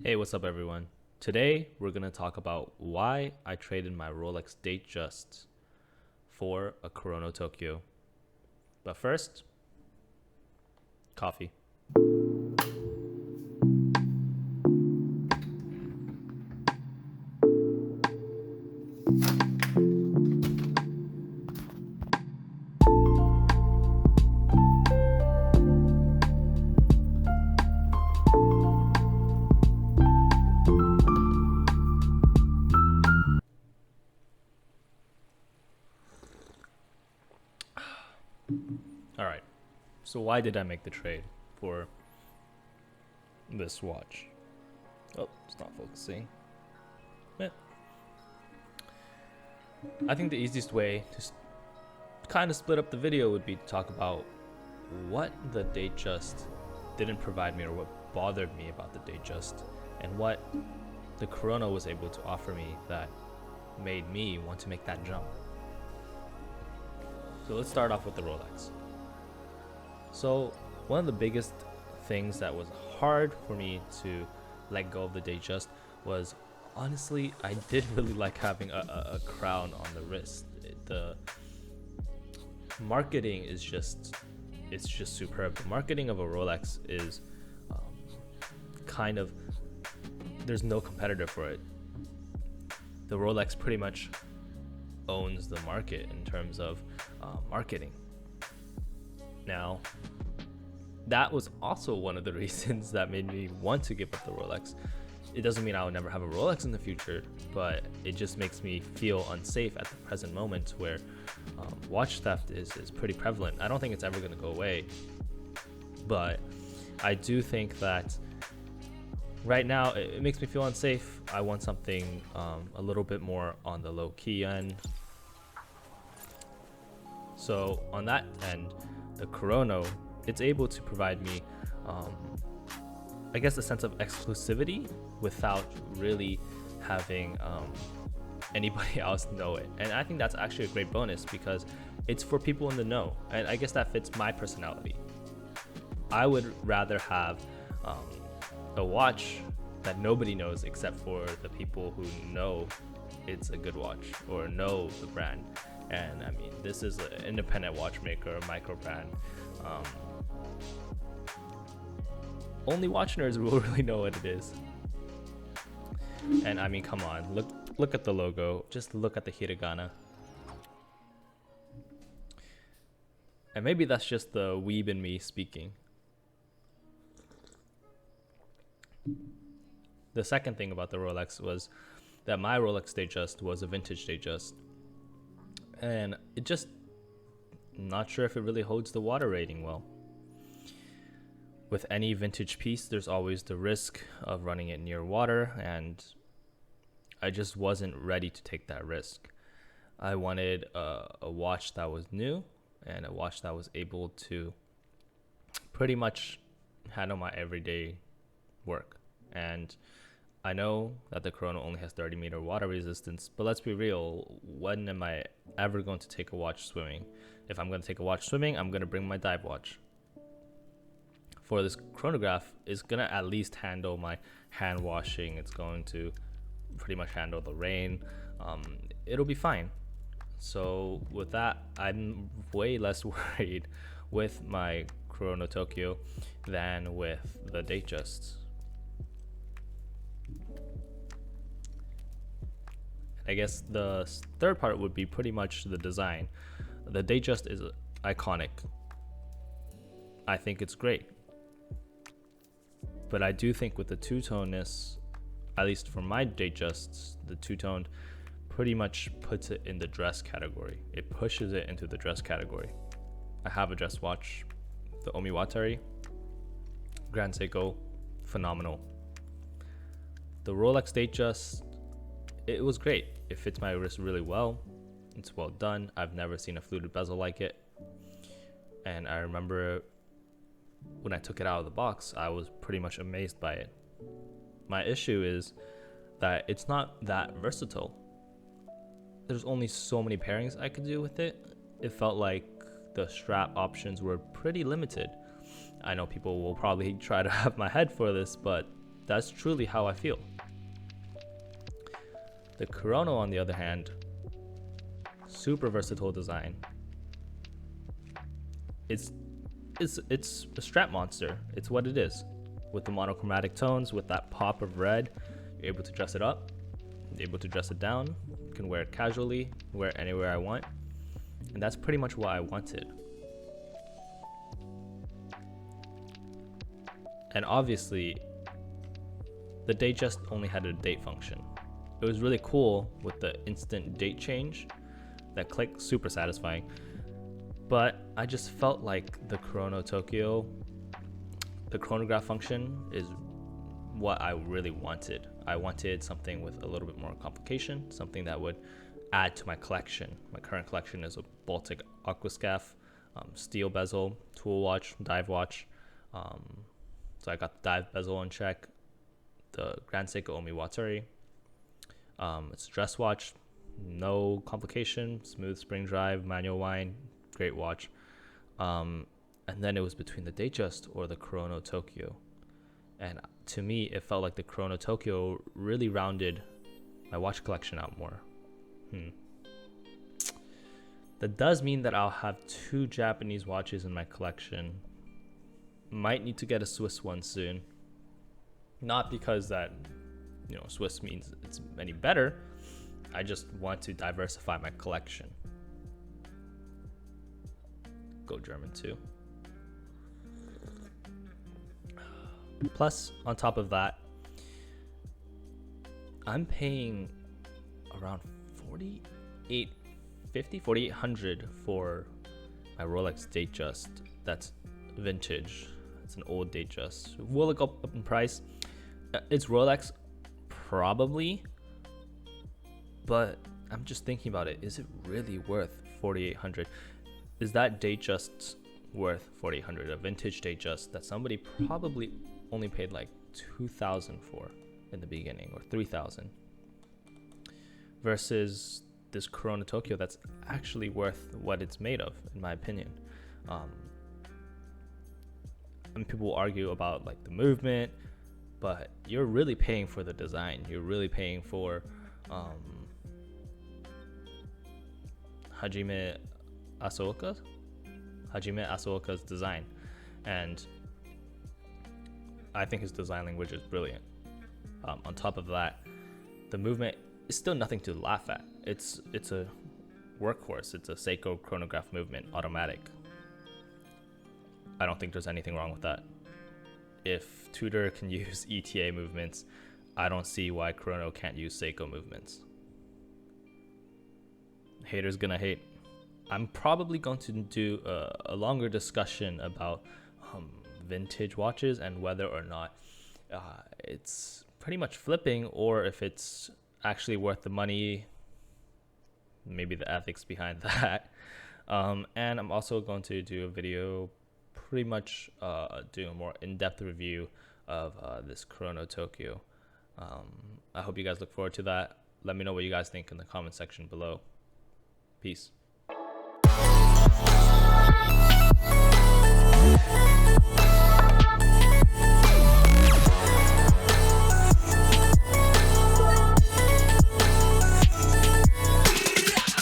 Hey, what's up, everyone? Today, we're going to talk about why I traded my Rolex Datejust for a Kurono Tokyo. But first, coffee. All right, so why did I make the trade for this watch? Oh, it's not focusing. Eh. I think the easiest way to kind of split up the video would be to talk about what the Datejust didn't provide me or what bothered me about the Datejust and what the Kurono was able to offer me that made me want to make that jump. So let's start off with the Rolex. So one of the biggest things that was hard for me to let go of the Datejust was, honestly, I did really like having a crown on the wrist. The marketing is just, it's just superb. The marketing of a Rolex is kind of, there's no competitor for it. The Rolex pretty much owns the market in terms of marketing. Now, that was also one of the reasons that made me want to give up the Rolex. It doesn't mean I would never have a Rolex in the future, but it just makes me feel unsafe at the present moment where watch theft is pretty prevalent. I don't think it's ever going to go away, but I do think that right now it makes me feel unsafe. I want something a little bit more on the low-key end. So on that end, the Kurono, it's able to provide me, I guess, a sense of exclusivity without really having anybody else know it. And I think that's actually a great bonus because it's for people in the know. And I guess that fits my personality. I would rather have a watch that nobody knows except for the people who know it's a good watch or know the brand. And I mean, this is an independent watchmaker, a micro brand. Only watch nerds will really know what it is. And I mean, come on, look at the logo. Just look at the hiragana. And maybe that's just the weeb in me speaking. The second thing about the Rolex was that my Rolex Datejust was a vintage Datejust. And it just, not sure if it really holds the water rating well. With any vintage piece, there's always the risk of running it near water, and I just wasn't ready to take that risk. I wanted a watch that was new and a watch that was able to pretty much handle my everyday work. And I know that the Kurono only has 30-meter water resistance, but let's be real, when am I ever going to take a watch swimming? If I'm going to take a watch swimming, I'm going to bring my dive watch. For this chronograph, it's going to at least handle my hand washing. It's going to pretty much handle the rain. It'll be fine. So with that, I'm way less worried with my Kurono Tokyo than with the Datejusts. I guess the third part would be pretty much the design. The Datejust is iconic. I think it's great. But I do think with the two-toneness, at least for my Datejusts, the two-toned pretty much puts it in the dress category. It pushes it into the dress category. I have a dress watch, the Omiwatari, Grand Seiko, phenomenal. The Rolex Datejust, it was great. It fits my wrist really well. It's well done. I've never seen a fluted bezel like it. And I remember when I took it out of the box, I was pretty much amazed by it. My issue is that it's not that versatile. There's only so many pairings I could do with it. It felt like the strap options were pretty limited. I know people will probably try to have my head for this, but That's truly how I feel. The Kurono, on the other hand, super versatile design. It's a strap monster. It's what it is. With the monochromatic tones, with that pop of red, you're able to dress it up, you're able to dress it down. You can wear it casually, wear it anywhere I want. And that's pretty much what I wanted. And obviously, the Datejust only had a date function. It was really cool with the instant date change. That click, super satisfying. But I just felt like the Kurono Tokyo, the chronograph function is what I really wanted. I wanted something with a little bit more complication, something that would add to my collection. My current collection is a Baltic Aquascaph, steel bezel, tool watch, dive watch. So I got the dive bezel on check, the Grand Seiko Omi Watari. It's a dress watch, no complication, smooth spring drive, manual wind, great watch. And then it was between the Datejust or the Kurono Tokyo. And to me, it felt like the Kurono Tokyo really rounded my watch collection out more. That does mean that I'll have 2 Japanese watches in my collection. Might need to get a Swiss one soon. Not because that, Swiss means it's any better. I just want to diversify my collection. Go German too. Plus, on top of that, I'm paying around $4,800 for my Rolex Datejust. That's vintage. It's an old Datejust. Will it go up in price? It's Rolex, probably. But I'm just thinking about it. Is it really worth $4,800? Is that Datejust worth $4,800? A vintage Datejust that somebody probably only paid like $2,000 for in the beginning, or $3,000, versus this Kurono Tokyo that's actually worth what it's made of, in my opinion. And people will argue about like the movement, but you're really paying for the design. You're really paying for Hajime Asaoka's design, and I think his design language is brilliant. On top of that, the movement is still nothing to laugh at. It's a workhorse. It's a Seiko chronograph movement, automatic. I don't think there's anything wrong with that. If Tudor can use ETA movements, I don't see why Kurono can't use Seiko movements. Haters gonna hate. I'm probably going to do a longer discussion about vintage watches and whether or not it's pretty much flipping, or if it's actually worth the money, maybe the ethics behind that. And I'm also going to do a video pretty much doing a more in-depth review of this Kurono Tokyo. I hope you guys look forward to that. Let me know what you guys think in the comment section below. Peace.